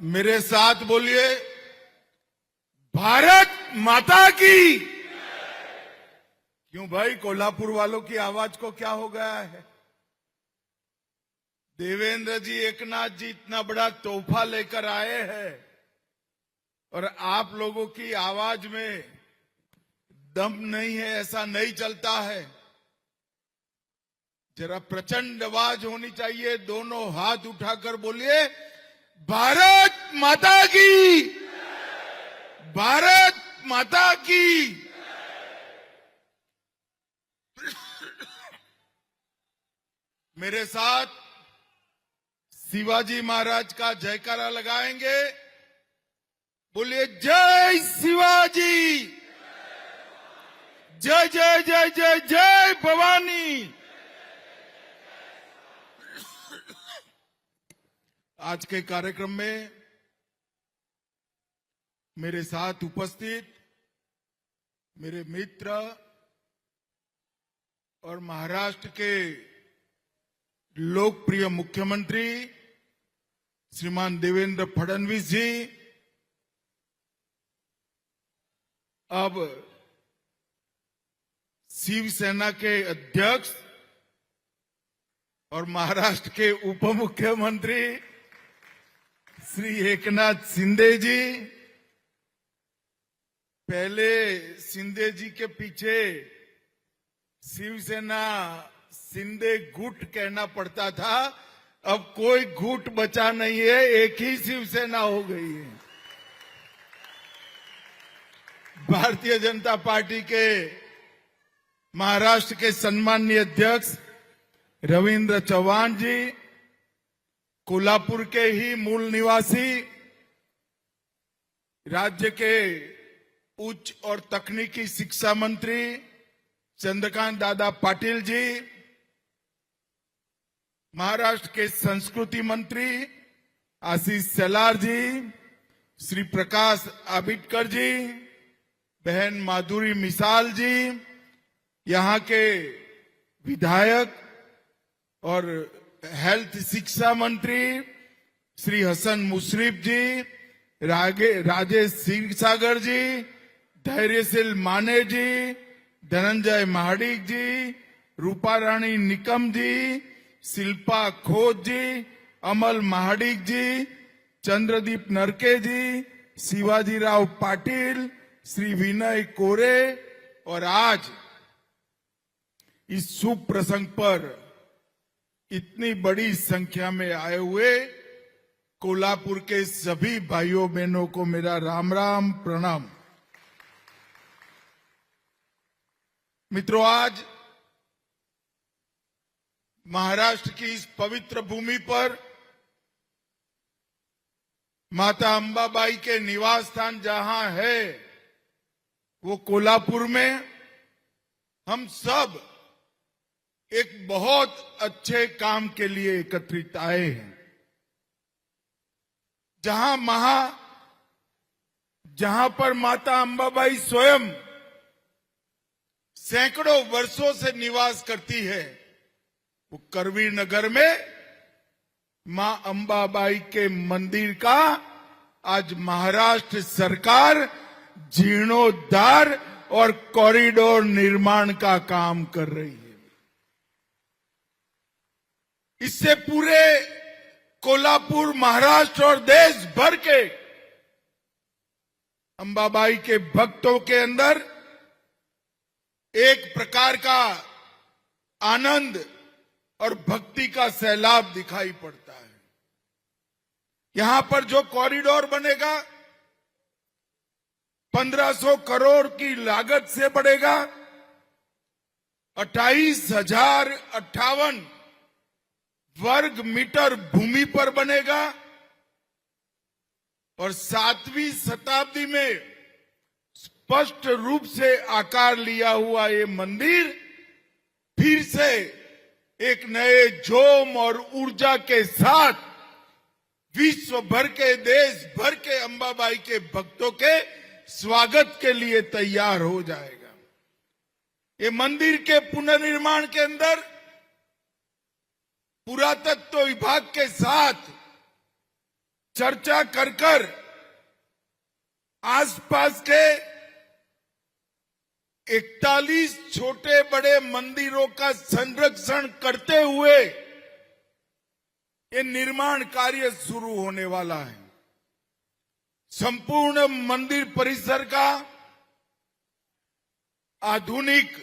मेरे साथ बोलिए, भारत माता की। क्यों भाई, कोल्हापुर वालों की आवाज को क्या हो गया है? देवेंद्र जी, एकनाथ जी इतना बड़ा तोहफा लेकर आए हैं और आप लोगों की आवाज में दम नहीं है, ऐसा नहीं चलता है। जरा प्रचंड आवाज होनी चाहिए। दोनों हाथ उठाकर बोलिए, भारत माता की, भारत माता की। मेरे साथ शिवाजी महाराज का जयकारा लगाएंगे। बोलिए, जय शिवाजी, जय जय जय जय जय भवानी। आज के कार्यक्रम में मेरे साथ उपस्थित मेरे मित्र और महाराष्ट्र के लोकप्रिय मुख्यमंत्री श्रीमान देवेंद्र फडणवीस जी, अब शिवसेना के अध्यक्ष और महाराष्ट्र के उप मुख्यमंत्री श्री एकनाथ शिंदे जी। पहले शिंदे जी के पीछे शिवसेना शिंदे गुट कहना पड़ता था, अब कोई गुट बचा नहीं है, एक ही शिवसेना हो गई है। भारतीय जनता पार्टी के महाराष्ट्र के सम्माननीय अध्यक्ष रविंद्र चौहान जी, कोल्हापुर के ही मूल निवासी, राज्य के उच्च और तकनीकी शिक्षा मंत्री चंद्रकांत दादा पाटिल जी, महाराष्ट्र के संस्कृति मंत्री आशीष शेलार जी, श्री प्रकाश आंबेडकर जी, बहन माधुरी मिसाल जी, यहाँ के विधायक और हेल्थ शिक्षा मंत्री श्री हसन मुशर्रफ जी, राजेश क्षीरसागर जी, धैर्यशील माने जी, धनंजय महाडिक जी, रूपा रानी निकम जी, शिल्पा खोज जी, अमल महाडिक जी, चंद्रदीप नरके जी, शिवाजी राव पाटिल, श्री विनय कोरे। और आज इस शुभ प्रसंग पर इतनी बड़ी संख्या में आए हुए कोल्हापुर के सभी भाइयों बहनों को मेरा राम राम प्रणाम। मित्रों, आज महाराष्ट्र की इस पवित्र भूमि पर माता अंबाबाई के निवास स्थान जहां है, वो कोल्हापुर में हम सब एक बहुत अच्छे काम के लिए एकत्रित आए हैं। जहां पर माता अंबाबाई स्वयं सैकड़ों वर्षों से निवास करती है, वो करवीर नगर में मां अंबाबाई के मंदिर का आज महाराष्ट्र सरकार जीर्णोद्धार और कॉरिडोर निर्माण का काम कर रही है। इससे पूरे कोल्हापुर, महाराष्ट्र और देश भर के अंबाबाई के भक्तों के अंदर एक प्रकार का आनंद और भक्ति का सैलाब दिखाई पड़ता है। यहां पर जो कॉरिडोर बनेगा 1500 करोड़ की लागत से बढ़ेगा, 28,058 वर्ग मीटर भूमि पर बनेगा और 7वीं शताब्दी में स्पष्ट रूप से आकार लिया हुआ ये मंदिर फिर से एक नए जोम और ऊर्जा के साथ विश्व भर के, देश भर के अंबाबाई के भक्तों के स्वागत के लिए तैयार हो जाएगा। ये मंदिर के पुनर्निर्माण के अंदर पुरातत्व विभाग के साथ चर्चा कर आसपास के 41 छोटे बड़े मंदिरों का संरक्षण करते हुए ये निर्माण कार्य शुरू होने वाला है। संपूर्ण मंदिर परिसर का आधुनिक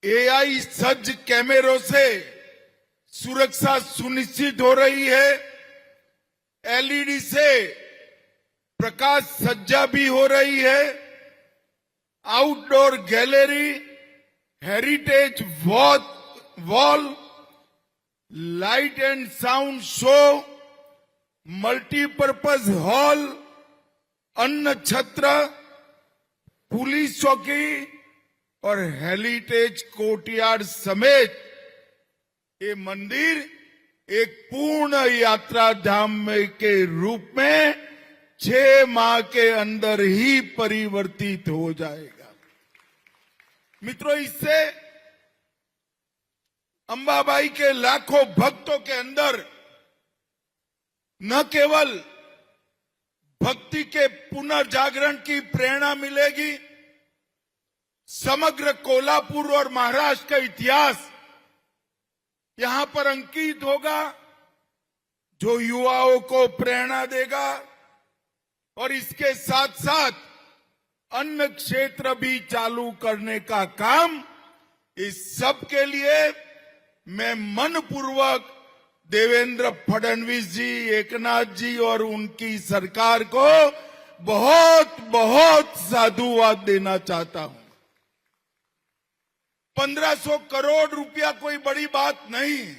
एआई सज्ज कैमरों से सुरक्षा सुनिश्चित हो रही है। एलईडी से प्रकाश सज्जा भी हो रही है। Outdoor gallery, heritage wall, light and sound show, multipurpose hall, अन्न छत्र, पुलिस चौकी और हेरिटेज कोर्टयार्ड समेत ये मंदिर एक पूर्ण यात्रा धाम के रूप में 6 माह के अंदर ही परिवर्तित हो जाएगा। मित्रों, इससे अंबाबाई के लाखों भक्तों के अंदर न केवल भक्ति के पुनर्जागरण की प्रेरणा मिलेगी, समग्र कोल्हापुर और महाराष्ट्र का इतिहास यहां पर अंकित होगा, जो युवाओं को प्रेरणा देगा। और इसके साथ साथ अन्य क्षेत्र भी चालू करने का काम, इस सब के लिए मैं मनपूर्वक देवेंद्र फडणवीस जी, एकनाथ जी और उनकी सरकार को बहुत बहुत साधुवाद देना चाहता हूं। 1500 करोड़ रुपया कोई बड़ी बात नहीं है।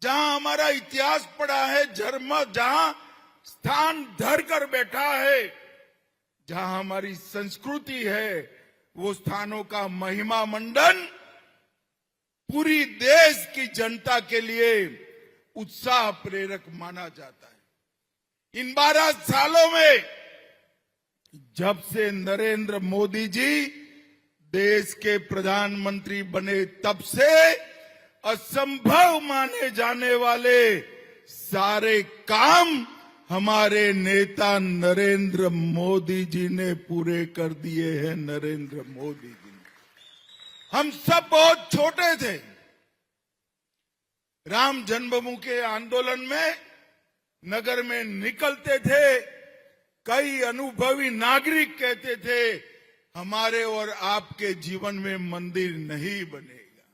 जहां हमारा इतिहास पड़ा है, जहां स्थान धर कर बैठा है, जहां हमारी संस्कृति है, वो स्थानों का महिमा मंडन पूरी देश की जनता के लिए उत्साह प्रेरक माना जाता है। इन 12 सालों में जब से नरेंद्र मोदी जी देश के प्रधानमंत्री बने, तब से असंभव माने जाने वाले सारे काम हमारे नेता नरेंद्र मोदी जी ने पूरे कर दिए हैं। नरेंद्र मोदी जी ने, हम सब बहुत छोटे थे। राम जन्मभूमि के आंदोलन में नगर में निकलते थे, कई अनुभवी नागरिक कहते थे हमारे और आपके जीवन में मंदिर नहीं बनेगा।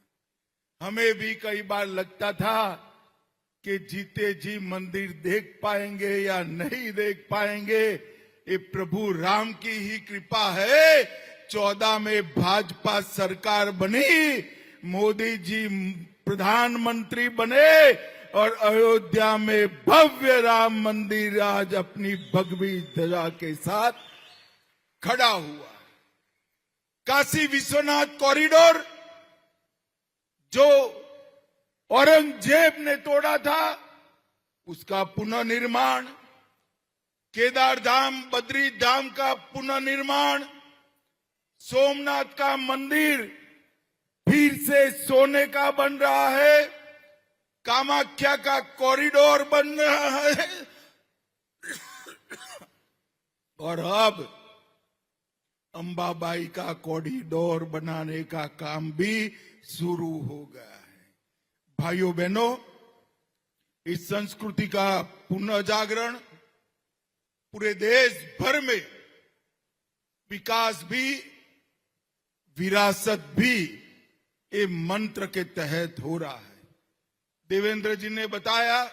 हमें भी कई बार लगता था कि जीते जी मंदिर देख पाएंगे या नहीं देख पाएंगे। ये प्रभु राम की ही कृपा है। 14 में भाजपा सरकार बनी, मोदी जी प्रधानमंत्री बने और अयोध्या में भव्य राम मंदिर आज अपनी भगवी ध्वजा के साथ खड़ा हुआ। काशी विश्वनाथ कॉरिडोर जो औरंगजेब ने तोड़ा था, उसका पुनर्निर्माण, केदार धाम, बद्री धाम का पुनर्निर्माण, सोमनाथ का मंदिर फिर से सोने का बन रहा है, कामाख्या का कॉरिडोर बन रहा है और अब अंबाबाई का कॉरिडोर बनाने का काम भी शुरू हो गया है। भाइयों बहनों, इस संस्कृति का पुनर्जागरण पूरे देश भर में, विकास भी विरासत भी ये मंत्र के तहत हो रहा है। देवेंद्र जी ने बताया,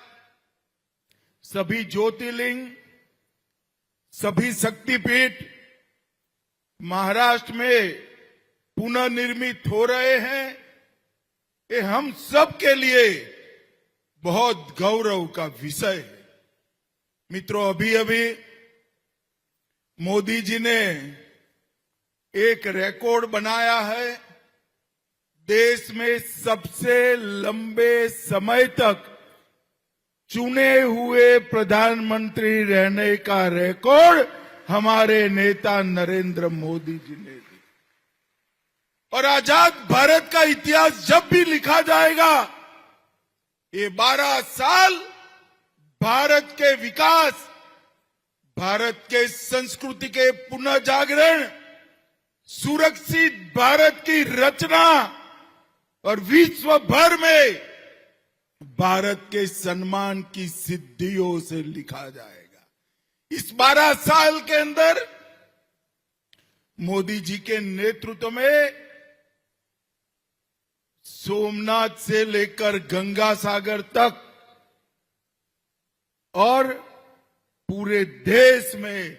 सभी ज्योतिर्लिंग, सभी शक्तिपीठ महाराष्ट्र में पुनर्निर्मित हो रहे हैं। ये हम सब के लिए बहुत गौरव का विषय है। मित्रों, अभी अभी मोदी जी ने एक रिकॉर्ड बनाया है। देश में सबसे लंबे समय तक चुने हुए प्रधानमंत्री रहने का रिकॉर्ड हमारे नेता नरेंद्र मोदी जी ने दी। और आजाद भारत का इतिहास जब भी लिखा जाएगा, ये 12 साल के विकास, भारत के संस्कृति के पुनः जागरण, सुरक्षित भारत की रचना और विश्व भर में भारत के सम्मान की सिद्धियों से लिखा जाएगा। इस 12 साल के अंदर मोदी जी के नेतृत्व में सोमनाथ से लेकर गंगा सागर तक और पूरे देश में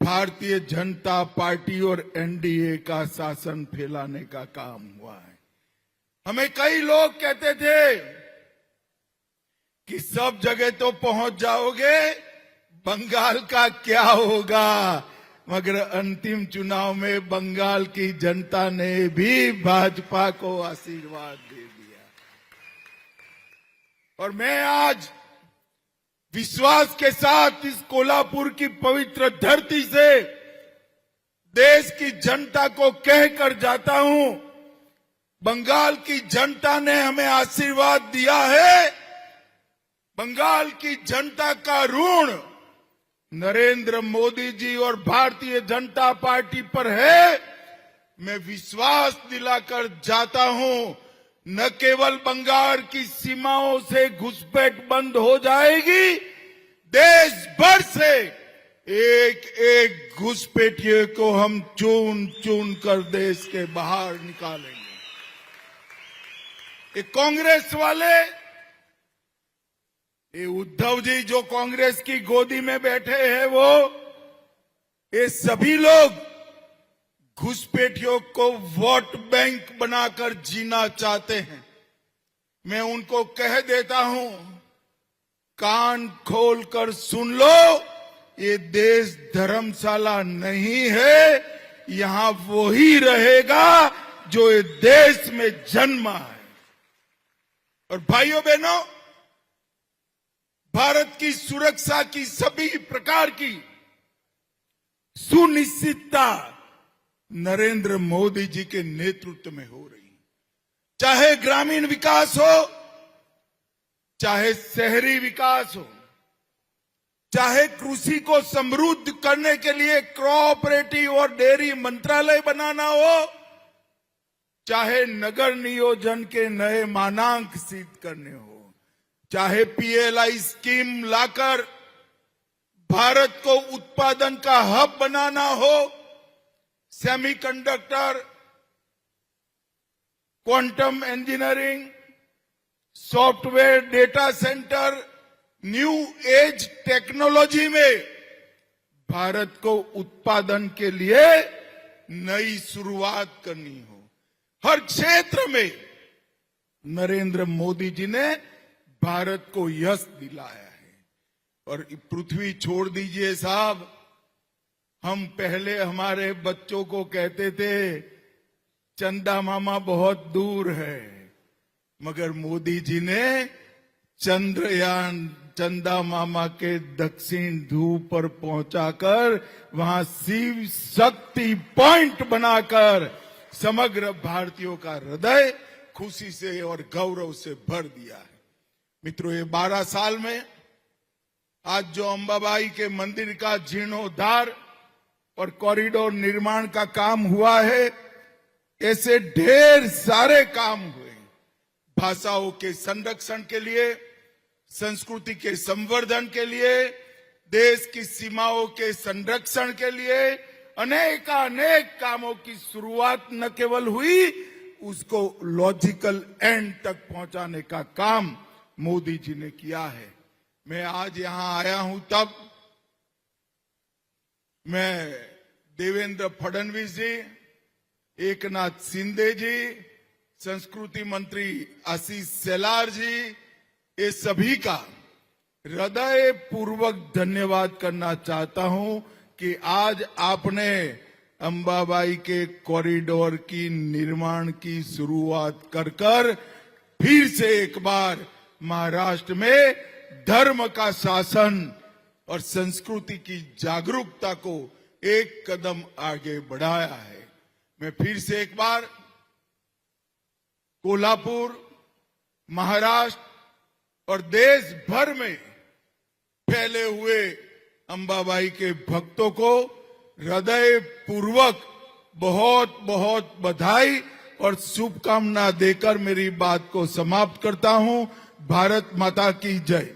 भारतीय जनता पार्टी और एनडीए का शासन फैलाने का काम हुआ है। हमें कई लोग कहते थे कि सब जगह तो पहुंच जाओगे, बंगाल का क्या होगा, मगर अंतिम चुनाव में बंगाल की जनता ने भी भाजपा को आशीर्वाद दे दिया। और मैं आज विश्वास के साथ इस कोल्हापुर की पवित्र धरती से देश की जनता को कहकर जाता हूं, बंगाल की जनता ने हमें आशीर्वाद दिया है। बंगाल की जनता का ऋण नरेंद्र मोदी जी और भारतीय जनता पार्टी पर है। मैं विश्वास दिलाकर जाता हूं, न केवल बंगाल की सीमाओं से घुसपैठ बंद हो जाएगी, देश भर से एक एक घुसपैठिए को हम चुन चुन कर देश के बाहर निकालेंगे। ये कांग्रेस वाले, ये उद्धव जी जो कांग्रेस की गोदी में बैठे हैं, ये सभी लोग घुसपैठियों को वोट बैंक बनाकर जीना चाहते हैं। मैं उनको कह देता हूं, कान खोलकर सुन लो, ये देश धर्मशाला नहीं है, यहां वो ही रहेगा जो ये देश में जन्मा है। और भाइयों बहनों, भारत की सुरक्षा की सभी प्रकार की सुनिश्चितता नरेंद्र मोदी जी के नेतृत्व में हो रही है। चाहे ग्रामीण विकास हो, चाहे शहरी विकास हो, चाहे कृषि को समृद्ध करने के लिए कोऑपरेटिव और डेयरी मंत्रालय बनाना हो, चाहे नगर नियोजन के नए मानांक सिद्ध करने हो, चाहे पीएलआई स्कीम लाकर भारत को उत्पादन का हब बनाना हो, semiconductor, quantum engineering, software, data centre, new age technology में भारत को उत्पादन के लिए नई शुरुआत करनी हो, हर क्षेत्र में नरेंद्र मोदी जी ने भारत को यश दिलाया है। और पृथ्वी छोड़ दीजिए साहब, हम पहले हमारे बच्चों को कहते थे चंदा मामा बहुत दूर है, मगर मोदी जी ने चंद्रयान चंदा मामा के दक्षिण ध्रुव पर पहुंचाकर वहां शिव शक्ति पॉइंट बनाकर समग्र भारतीयों का हृदय खुशी से और गौरव से भर दिया है। मित्रों, ये 12 साल में आज जो अंबाबाई के मंदिर का जीर्णोद्धार और कॉरिडोर निर्माण का काम हुआ है, ऐसे ढेर सारे काम हुए। भाषाओं के संरक्षण के लिए, संस्कृति के संवर्धन के लिए, देश की सीमाओं के संरक्षण के लिए अनेक कामों की शुरुआत न केवल हुई, उसको लॉजिकल एंड तक पहुंचाने का काम मोदी जी ने किया है। मैं आज यहां आया हूं तब मैं देवेंद्र फडणवीस जी, एकनाथ शिंदे जी, संस्कृति मंत्री आशीष शेलार जी, ये सभी का हृदय पूर्वक धन्यवाद करना चाहता हूं कि आज आपने अंबाबाई के कॉरिडोर की निर्माण की शुरुआत कर फिर से एक बार महाराष्ट्र में धर्म का शासन और संस्कृति की जागरूकता को एक कदम आगे बढ़ाया है। मैं फिर से एक बार कोल्हापुर, महाराष्ट्र और देश भर में फैले हुए अंबाबाई के भक्तों को हृदय पूर्वक बहुत बहुत बधाई और शुभकामना देकर मेरी बात को समाप्त करता हूं। भारत माता की जय।